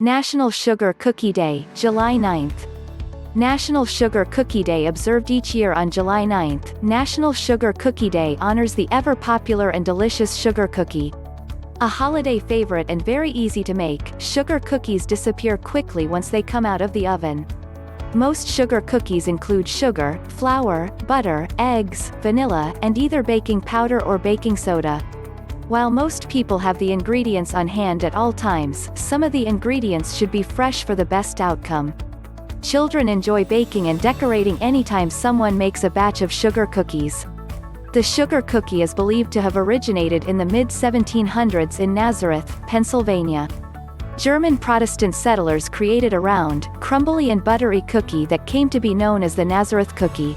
National Sugar Cookie Day, July 9th. National Sugar Cookie Day observed each year on July 9th. National Sugar Cookie Day honors the ever-popular and delicious sugar cookie. A holiday favorite and very easy to make, sugar cookies disappear quickly once they come out of the oven. Most sugar cookies include sugar, flour, butter, eggs, vanilla, and either baking powder or baking soda. While most people have the ingredients on hand at all times, some of the ingredients should be fresh for the best outcome. Children enjoy baking and decorating anytime someone makes a batch of sugar cookies. The sugar cookie is believed to have originated in the mid-1700s in Nazareth, Pennsylvania. German Protestant settlers created a round, crumbly and buttery cookie that came to be known as the Nazareth Cookie.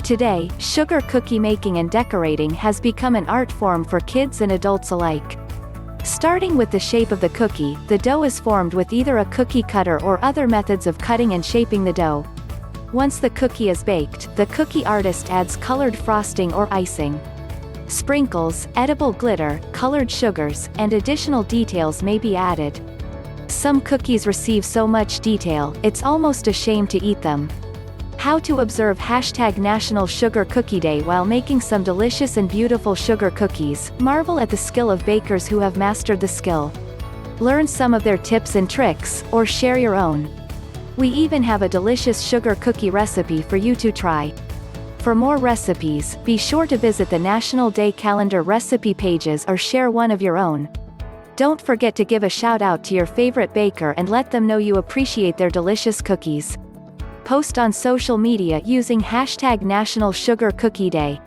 Today, sugar cookie making and decorating has become an art form for kids and adults alike. Starting with the shape of the cookie, the dough is formed with either a cookie cutter or other methods of cutting and shaping the dough. Once the cookie is baked, the cookie artist adds colored frosting or icing. Sprinkles, edible glitter, colored sugars, and additional details may be added. Some cookies receive so much detail, it's almost a shame to eat them. How to observe #National Sugar Cookie Day while making some delicious and beautiful sugar cookies. Marvel at the skill of bakers who have mastered the skill. Learn some of their tips and tricks, or share your own. We even have a delicious sugar cookie recipe for you to try. For more recipes, be sure to visit the National Day Calendar recipe pages or share one of your own. Don't forget to give a shout out to your favorite baker and let them know you appreciate their delicious cookies. Post on social media using #National Sugar Cookie Day.